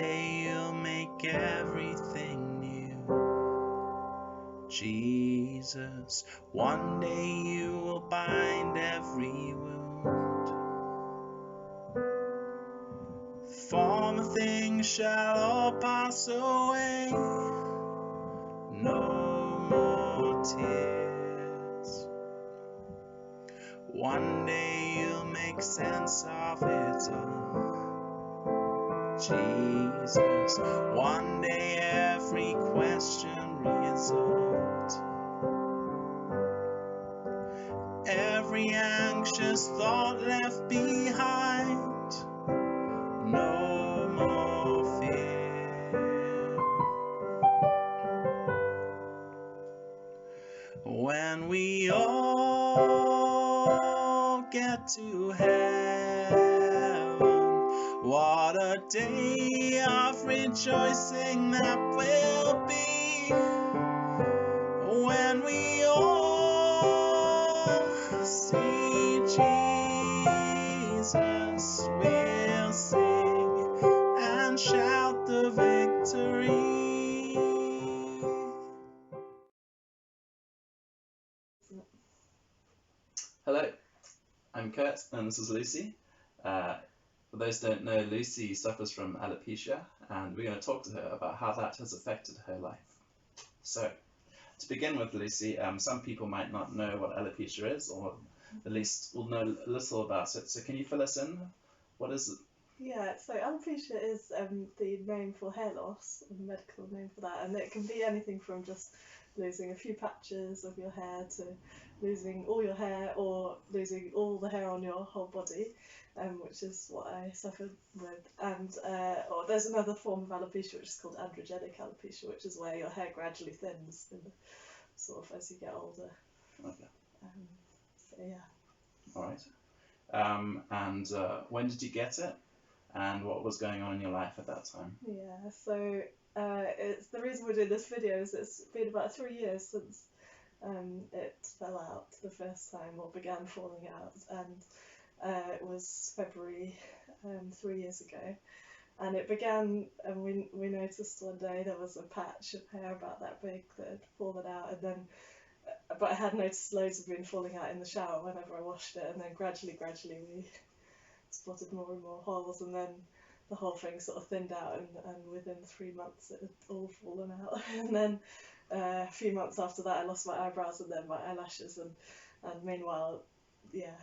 day you'll make everything new. Jesus, one day you will bind every wound. Former things shall all pass away. No more tears. One day you'll make sense of it all. Jesus, one day every question resolved. Every anxious thought left behind. No more fear. When we all get to heaven, what a day of rejoicing that will be. When we all see Jesus, we'll sing and shout the victory. Hello, I'm Kurt and this is Lucy. For those who don't know, Lucy suffers from alopecia and we're going to talk to her about how that has affected her life. So, to begin with, Lucy, some people might not know what alopecia is, or at least will know a little about it. So can you fill us in? What is it? Yeah, so alopecia is the name for hair loss, the medical name for that, and it can be anything from just losing a few patches of your hair to losing all your hair or losing all the hair on your whole body, which is what I suffered with. And or there's another form of alopecia which is called androgenic alopecia, which is where your hair gradually thins in the, sort of as you get older. Okay. So yeah. All right. And when did you get it? And what was going on in your life at that time? Yeah, so it's the reason we're doing this video is it's been about 3 years since it fell out the first time, or began falling out, and it was February 3 years ago, and it began, and we noticed one day there was a patch of hair about that big that had fallen out, and then but I had noticed loads had been falling out in the shower whenever I washed it, and then gradually we spotted more and more holes, and then the whole thing sort of thinned out, and within 3 months it had all fallen out. And then a few months after that I lost my eyebrows and then my eyelashes, and meanwhile, yeah,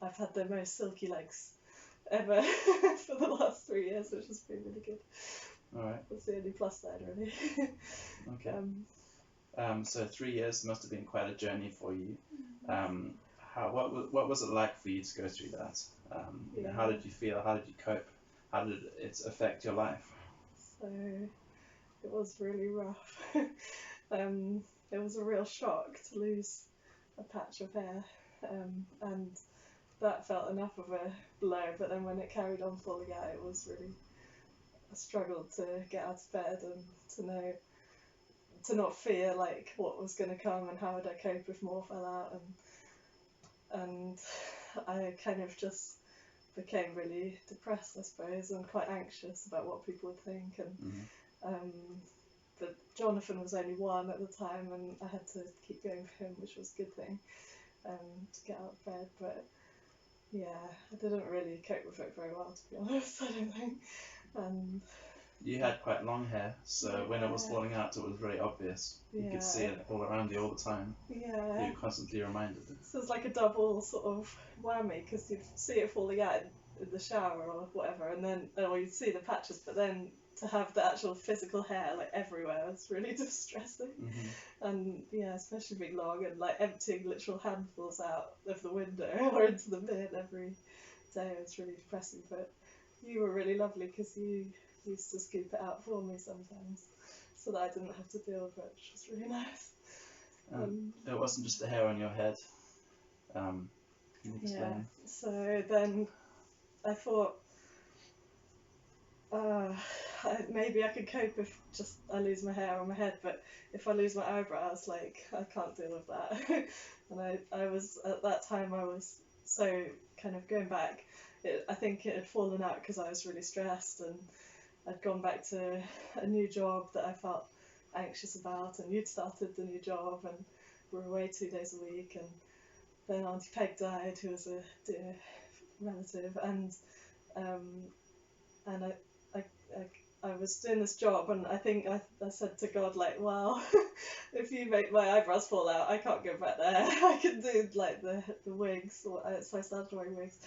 I've had the most silky legs ever for the last 3 years, which has been really good. Alright. That's the only plus side, really. Okay. So 3 years must have been quite a journey for you. What was it like for you to go through that? Yeah. How did you feel? How did you cope? How did it affect your life? So it was really rough. It was a real shock to lose a patch of hair, and that felt enough of a blow, but then when it carried on falling out, it was really a struggle to get out of bed and to not fear like what was going to come and how would I cope if more fell out, and I kind of just became really depressed, I suppose, and quite anxious about what people would think, and but Jonathan was only 1 at the time, and I had to keep going for him, which was a good thing, to get out of bed. But yeah, I didn't really cope with it very well, to be honest, I don't think. You had quite long hair, so yeah. When it was falling out, it was very obvious. You could see it all around you all the time. Yeah. You were constantly reminded. So it's like a double sort of whammy, because you'd see it falling out in the shower or whatever, and then, or you'd see the patches, but then to have the actual physical hair like everywhere was really distressing. And yeah, especially being long and like emptying literal handfuls out of the window or into the bin every day was really depressing. But you were really lovely because you used to scoop it out for me sometimes, so that I didn't have to deal with it, which was really nice. It wasn't just the hair on your head. Can you explain? Yeah, so then I thought, maybe I could cope if just I lose my hair on my head, but if I lose my eyebrows, like, I can't deal with that. And I was, at that time, I was so kind of going back, I think it had fallen out because I was really stressed, and I'd gone back to a new job that I felt anxious about, and you'd started the new job, and we were away 2 days a week, and then Auntie Peg died, who was a dear relative, um, and I was doing this job, and I think I said to God, like, well, if you make my eyebrows fall out, I can't go back there. I can do like the wigs, so I started wearing wigs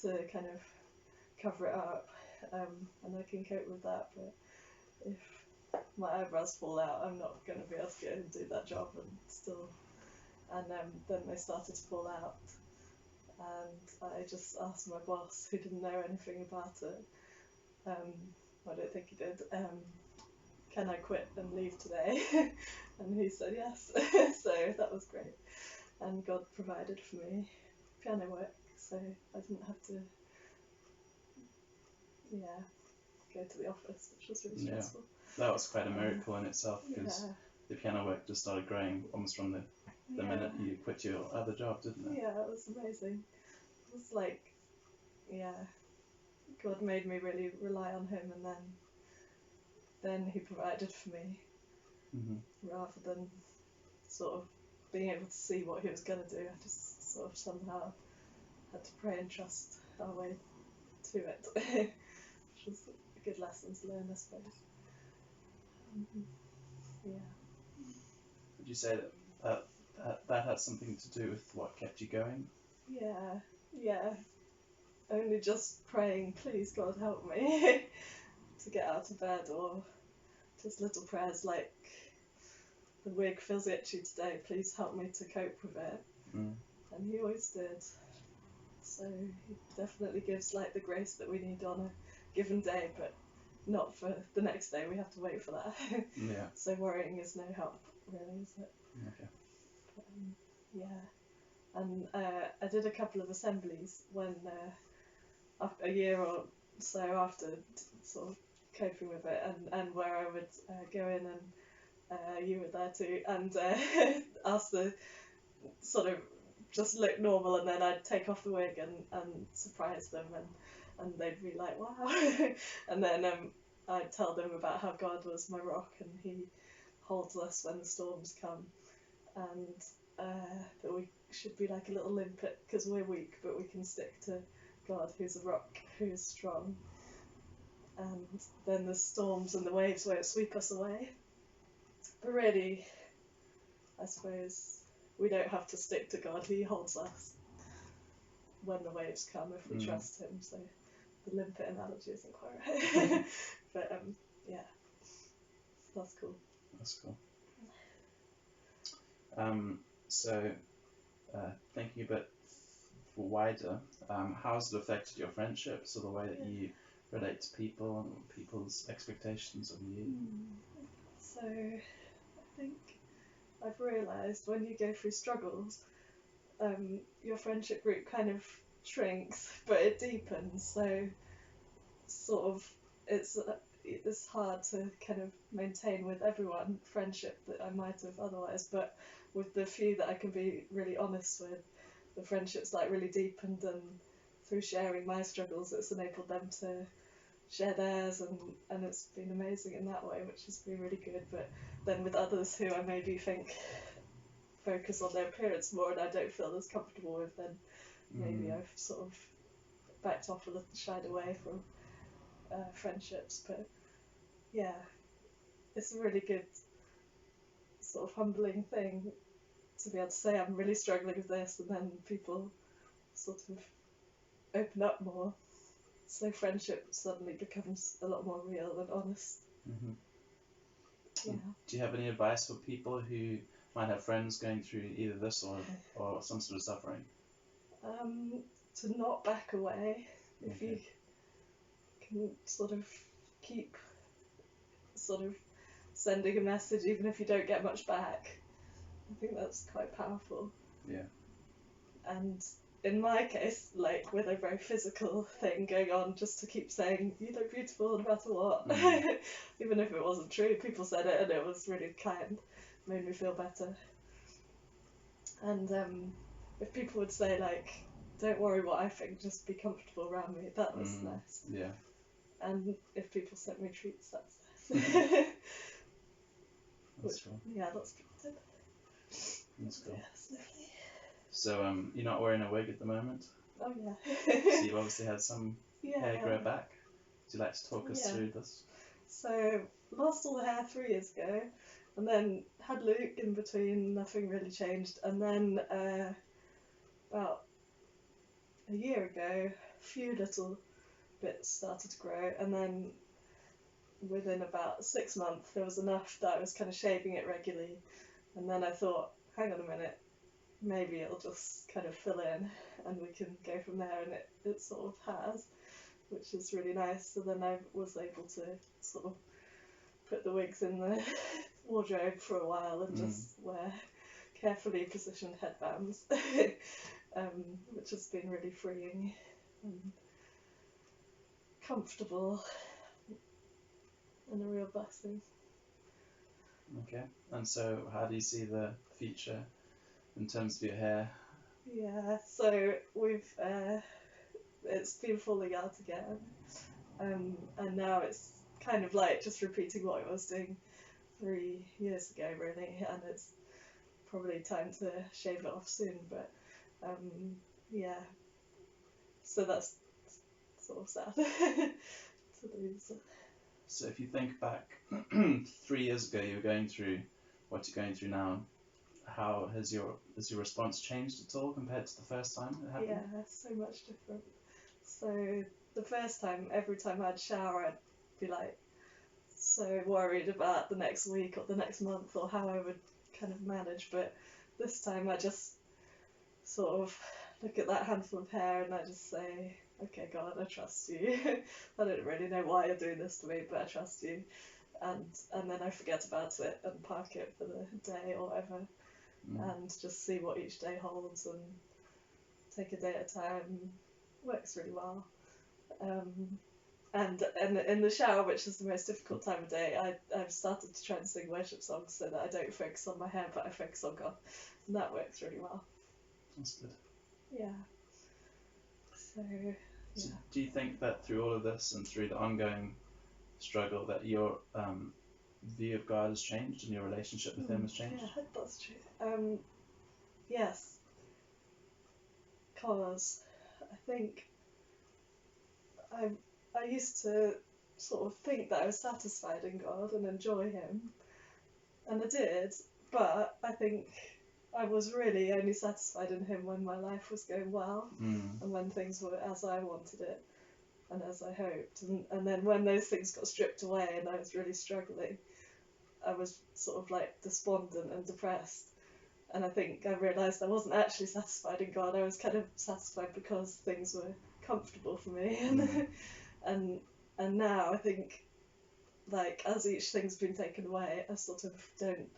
to kind of cover it up, and I can cope with that. But if my eyebrows fall out, I'm not going to be able to go and do that job and still. And then they started to fall out, and I just asked my boss, who didn't know anything about it. I don't think he did. Can I quit and leave today? And he said yes. So that was great. And God provided for me piano work, so I didn't have to, go to the office, which was really stressful. That was quite a miracle in itself, because Yeah, the piano work just started growing almost from the minute you quit your other job, didn't it? Yeah, it was amazing. It was like, God made me really rely on Him, and then He provided for me, rather than sort of being able to see what He was going to do. I just sort of somehow had to pray and trust our way to it, which was a good lesson to learn, I suppose. Would you say that had something to do with what kept you going? Yeah. Only just praying, please God help me, to get out of bed, or just little prayers like, the wig feels itchy today, please help me to cope with it. And He always did. So He definitely gives like the grace that we need on a given day, but not for the next day. We have to wait for that. Yeah. So worrying is no help, really, is it? Okay. But, and I did a couple of assemblies when a year or so after sort of coping with it, and where I would go in, and you were there too, and ask the sort of just look normal, and then I'd take off the wig and surprise them, and they'd be like, wow. And then I'd tell them about how God was my rock, and He holds us when the storms come, and that we should be like a little limpet because we're weak, but we can stick to God, who's a rock, who is strong. And then the storms and the waves won't sweep us away. But really, I suppose we don't have to stick to God. He holds us when the waves come if we trust Him. So the limpet analogy isn't quite right. But that's cool. That's cool. So thinking a bit wider, how has it affected your friendships, or the way that you relate to people and people's expectations of you? So I think I've realised when you go through struggles, your friendship group kind of shrinks, but it deepens. So sort of it's hard to kind of maintain with everyone friendship that I might have otherwise, but with the few that I can be really honest with, the friendship's like really deepened, and through sharing my struggles, it's enabled them to share theirs, and it's been amazing in that way, which has been really good. But then with others who I maybe think focus on their appearance more, and I don't feel as comfortable with, then maybe I've sort of backed off a little, shied away from friendships. But yeah, it's a really good sort of humbling thing to be able to say I'm really struggling with this, and then people sort of open up more. So friendship suddenly becomes a lot more real and honest. Yeah. Do you have any advice for people who might have friends going through either this or some sort of suffering? To not back away. If you can sort of keep sort of sending a message, even if you don't get much back, I think that's quite powerful. Yeah. And in my case, like with a very physical thing going on, just to keep saying you look beautiful no matter what, even if it wasn't true, people said it and it was really kind, made me feel better. And if people would say like, don't worry what I think, just be comfortable around me, that was nice. Yeah. And if people sent me treats, that's nice. That's cool. Yeah, lots of people did. That's cool. Yeah, it's lovely. So you're not wearing a wig at the moment. Oh yeah. So you've obviously had some hair grow Yeah. back. Would you like to talk us Yeah. through this? So lost all the hair 3 years ago, and then had Luke in between. Nothing really changed, and then about a year ago, a few little bits started to grow, and then within about 6 months there was enough that I was kind of shaving it regularly, and then I thought, hang on a minute, maybe it'll just kind of fill in and we can go from there, and it sort of has, which is really nice. So then I was able to sort of put the wigs in the wardrobe for a while and just wear carefully positioned headbands, which has been really freeing and comfortable and a real blessing. Okay. And so how do you see the future in terms of your hair? Yeah, so we've it's been falling out again, and now it's kind of like just repeating what I was doing 3 years ago, really, and it's probably time to shave it off soon. But yeah, so that's sort of sad to lose. So if you think back 3 years ago, you were going through what you're going through now. How has your response changed at all compared to the first time it happened? Yeah, so much different. So the first time, every time I'd shower, I'd be like so worried about the next week or the next month or how I would kind of manage. But this time I just sort of look at that handful of hair and I just say, okay, God, I trust you. I don't really know why you're doing this to me, but I trust you. And then I forget about it and park it for the day or whatever, and just see what each day holds and take a day at a time. Works really well. And in the shower, which is the most difficult time of day, I've started to try and sing worship songs so that I don't focus on my hair, but I focus on God, and that works really well. That's good. Yeah. So, yeah. So do you think that through all of this and through the ongoing struggle that your view of God has changed and your relationship with Him has changed? Yeah, that's true. Yes, because I think I used to sort of think that I was satisfied in God and enjoy Him, and I did, but I think I was really only satisfied in Him when my life was going well and when things were as I wanted it and as I hoped, and then when those things got stripped away and I was really struggling, I was sort of like despondent and depressed. And I think I realised I wasn't actually satisfied in God. I was kind of satisfied because things were comfortable for me, and now I think, like, as each thing's been taken away, I sort of don't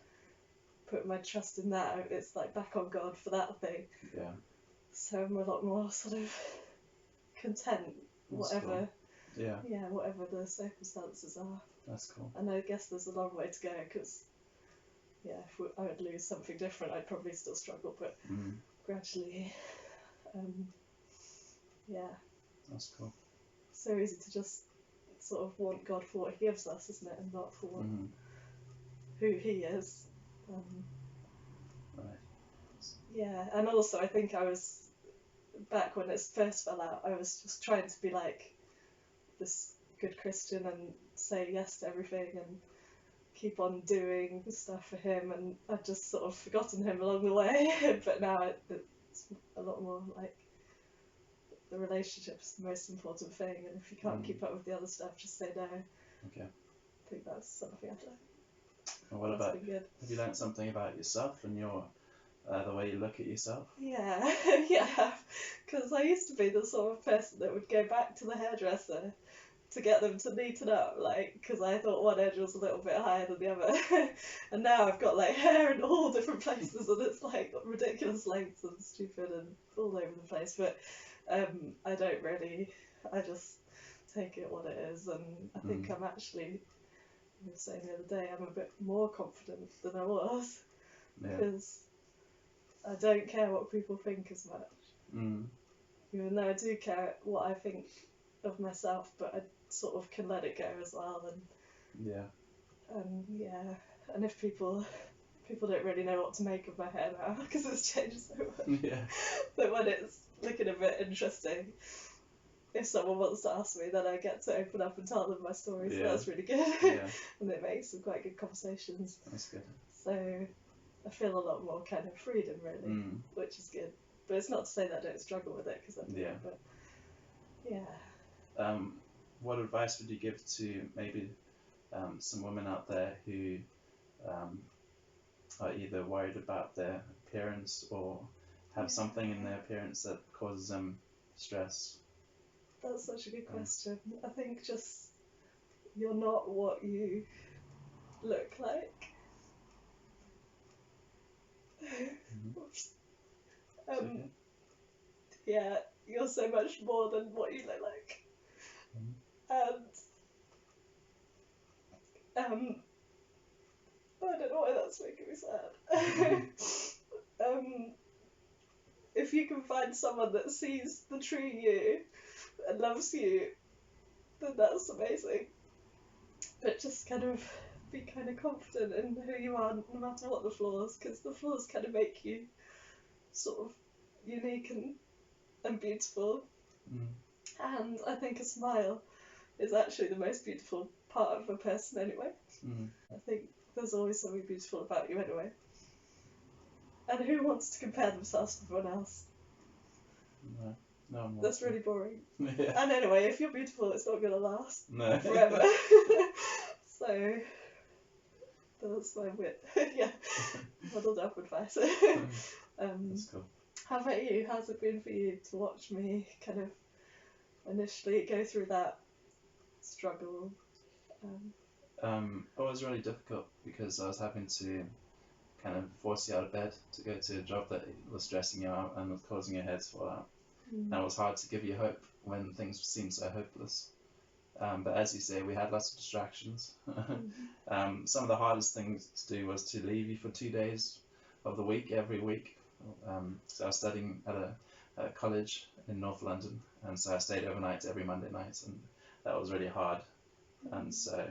put my trust in that. It's like back on God for that thing. Yeah. So I'm a lot more sort of content, That's whatever. cool. Yeah. Yeah, whatever the circumstances are. That's cool. And I guess there's a long way to go because, yeah, if I would lose something different, I'd probably still struggle, but gradually, yeah. That's cool. So easy to just sort of want God for what He gives us, isn't it, and not for what, who He is. Right. Yeah, and also I think I was, back when it first fell out, I was just trying to be like this good Christian and say yes to everything and keep on doing stuff for Him, and I'd just sort of forgotten Him along the way. But now it's a lot more like the relationship's the most important thing, and if you can't keep up with the other stuff, just say no. Okay. I think that's something I've done. And what That's about, been good. have you learned something about yourself and your the way you look at yourself? Yeah, yeah, because I used to be the sort of person that would go back to the hairdresser to get them to neaten up, like, because I thought one edge was a little bit higher than the other. And now I've got like hair in all different places and it's like ridiculous lengths and stupid and all over the place, but I don't really, I just take it what it is, and I think I'm actually, I was saying the other day, I'm a bit more confident than I was, because I don't care what people think as much, even though I do care what I think of myself, but I sort of can let it go as well. Yeah. Yeah, and if people don't really know what to make of my hair now because it's changed so much. Yeah. But when it's looking a bit interesting, if someone wants to ask me, then I get to open up and tell them my story, so Yeah. that's really good. Yeah. And it makes some quite good conversations. That's good. So I feel a lot more kind of freedom, really, which is good. But it's not to say that I don't struggle with it, because I do. Yeah. But yeah. What advice would you give to maybe some women out there who are either worried about their appearance or have something in their appearance that causes them stress? That's such a good question. I think just you're not what you look like. Okay. Yeah, you're so much more than what you look like. And I don't know why that's making me sad. If you can find someone that sees the true you and loves you, then that's amazing. But just kind of be kind of confident in who you are, no matter what the flaws, because the flaws kind of make you sort of unique and beautiful. And I think a smile is actually the most beautiful part of a person anyway. I think there's always something beautiful about you anyway. And who wants to compare themselves to everyone else? No, that's really boring. Yeah. And anyway, if you're beautiful, it's not going to last forever. So that's my wit. Yeah, muddled up advice. That's cool. How about you? How's it been for you to watch me kind of initially go through that struggle? It was really difficult because I was having to kind of force you out of bed to go to a job that was stressing you out and was causing your head to fall out. And it was hard to give you hope when things seemed so hopeless. But as you say, we had lots of distractions. Some of the hardest things to do was to leave you for 2 days of the week, every week. So I was studying at a college in North London, and so I stayed overnight every Monday night, and that was really hard. And so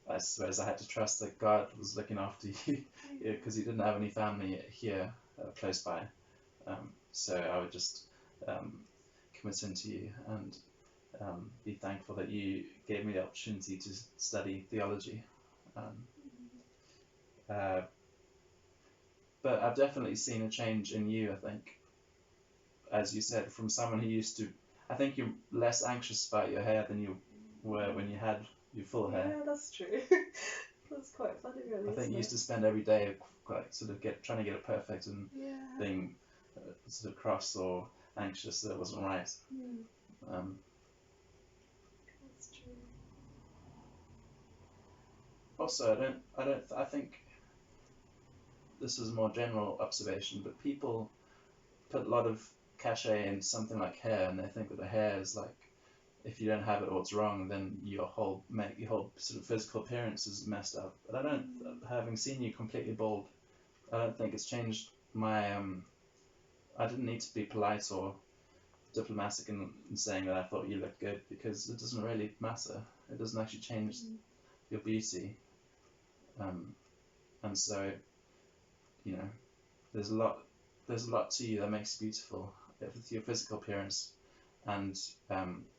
I suppose I had to trust that God was looking after you, because you didn't have any family here close by. So I would just commit into you and be thankful that you gave me the opportunity to study theology. But I've definitely seen a change in you, I think. As you said, from someone who used to, I think you're less anxious about your hair than you were when you had your full hair. Yeah, that's true. That's quite funny, really. I think you used to spend every day quite sort of trying to get it perfect and being sort of cross or anxious that it wasn't right. That's true. Also, I think this is a more general observation, but people put a lot of cachet in something like hair, and they think that the hair is like, if you don't have it or it's wrong, then your whole sort of physical appearance is messed up. But I don't, having seen you completely bald, I don't think it's changed my, I didn't need to be polite or diplomatic in saying that I thought you looked good, because it doesn't really matter. It doesn't actually change your beauty. And so, you know, there's a lot to you that makes you beautiful with your physical appearance and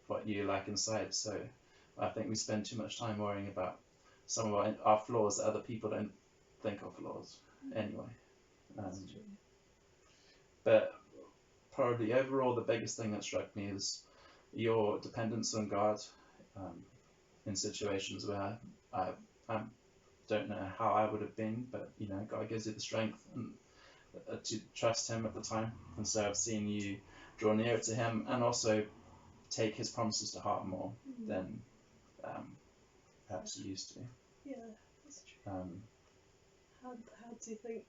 what you like inside. So I think we spend too much time worrying about some of our flaws that other people don't think are flaws anyway. But probably overall the biggest thing that struck me is your dependence on God in situations where I don't know how I would have been, but you know, God gives you the strength and to trust Him at the time. And so I've seen you draw nearer to Him and also take His promises to heart more than perhaps you used to. Yeah, that's true. How do you think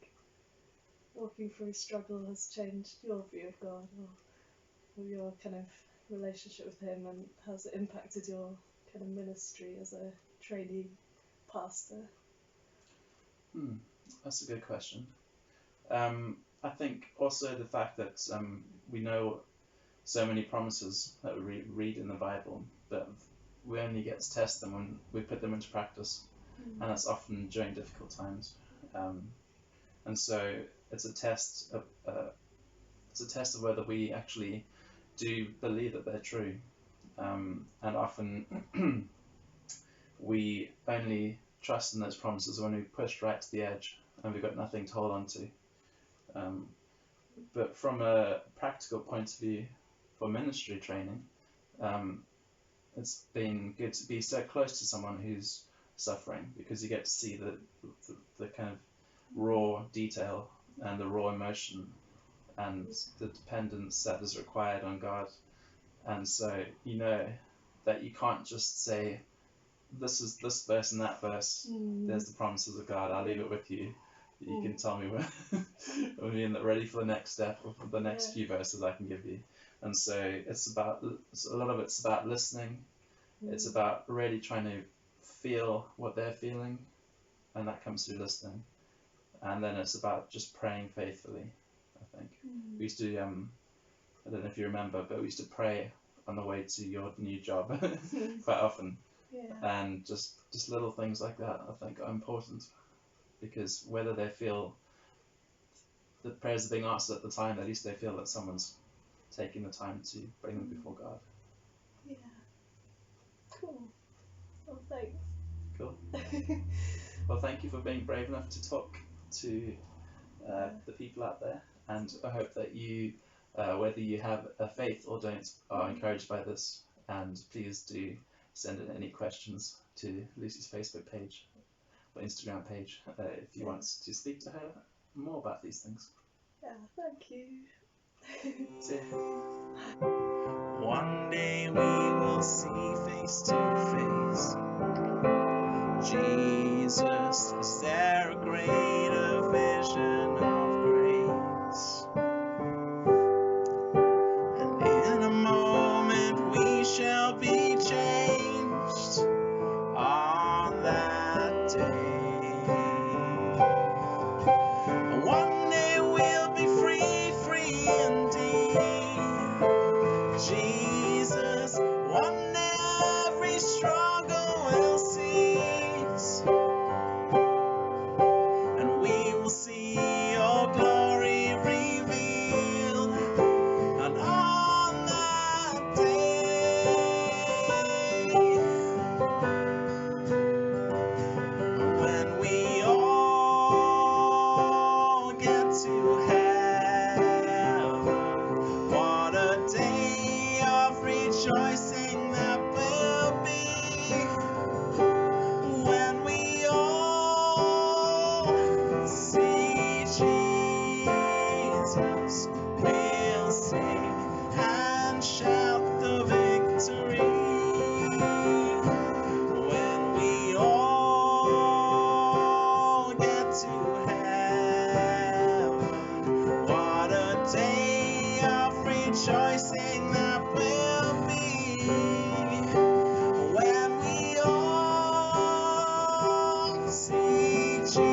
walking through struggle has changed your view of God, or your kind of relationship with Him, and has it impacted your kind of ministry as a trainee pastor? That's a good question. I think also the fact that we know so many promises that we read in the Bible, but we only get to test them when we put them into practice, and that's often during difficult times. And so it's a test of whether we actually do believe that they're true. And often we only trust in those promises when we pushed right to the edge and we've got nothing to hold on to. But from a practical point of view, for ministry training, it's been good to be so close to someone who's suffering, because you get to see the kind of raw detail and the raw emotion and the dependence that is required on God. And so you know that you can't just say, this is this verse and that verse, there's the promises of God, I'll leave it with you. You can tell me when we're ready for the next step, or the next few verses I can give you. And so a lot of it's about listening. It's about really trying to feel what they're feeling, and that comes through listening. And then it's about just praying faithfully, I think. We used to, I don't know if you remember, but we used to pray on the way to your new job quite often. And just little things like that, I think, are important, because whether they feel the prayers are being answered at the time, at least they feel that someone's taking the time to bring them before God. Yeah. Cool. Well, thanks. Cool. Well, thank you for being brave enough to talk to the people out there, and I hope that you, whether you have a faith or don't, are encouraged by this. And please do send in any questions to Lucy's Facebook page or Instagram page if you want to speak to her more about these things. Yeah, thank you. See ya. One day we will see face to face Jesus. Is there a greater vision of grace? And in a moment we shall be changed on that day. And one day we'll be free indeed. Jesus, one day every struggle will cease, and we will see your glory revealed, and on that day, when we all get to heaven, what a day of rejoicing that will be, when we all see Jesus. We'll sing and shout the victory, when we all get to heaven. What a day of rejoicing that will be, when we all see Jesus.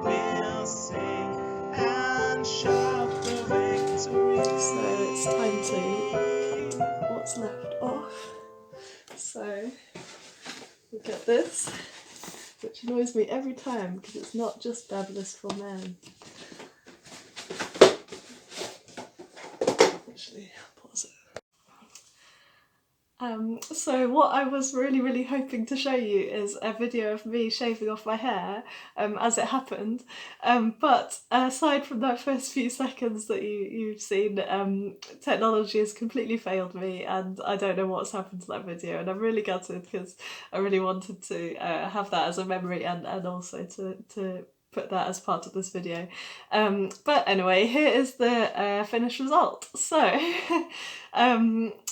We'll sing and shout the victory. So it's time to what's left off. So look at this, which annoys me every time because it's not just Babylist for men. Actually, pause it. So what I was really hoping to show you is a video of me shaving off my hair as it happened, but aside from that first few seconds that you've seen, technology has completely failed me and I don't know what's happened to that video, and I'm really gutted because I really wanted to have that as a memory and also to put that as part of this video. But anyway, here is the finished result. So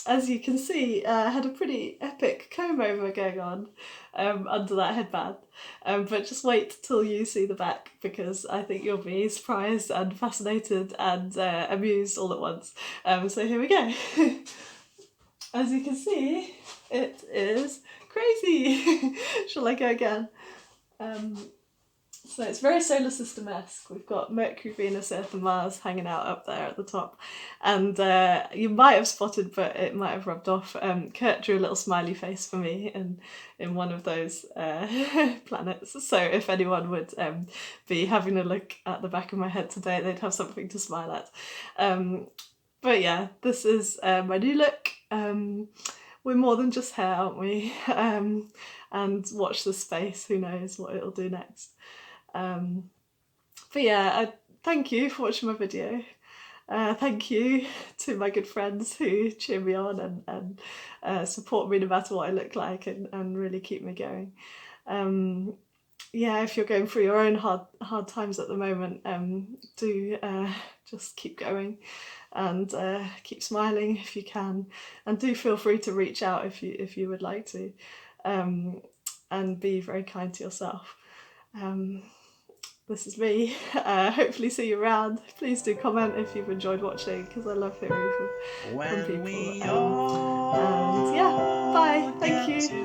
as you can see, I had a pretty epic comb over going on under that headband, but just wait till you see the back because I think you'll be surprised and fascinated and amused all at once. So here we go. As you can see, it is crazy. Shall I go again? So it's very solar system-esque. We've got Mercury, Venus, Earth and Mars hanging out up there at the top. And you might have spotted, but it might have rubbed off, Kurt drew a little smiley face for me in one of those planets. So if anyone would be having a look at the back of my head today, they'd have something to smile at. But yeah, this is my new look. We're more than just hair, aren't we? And watch this space, who knows what it'll do next. But yeah, thank you for watching my video. Thank you to my good friends who cheer me on and support me no matter what I look like and really keep me going. Yeah, if you're going through your own hard times at the moment, do just keep going and keep smiling if you can, and do feel free to reach out if you would like to, and be very kind to yourself. This is me. Hopefully see you around. Please do comment if you've enjoyed watching, because I love hearing from people. When we And yeah, bye. Thank you.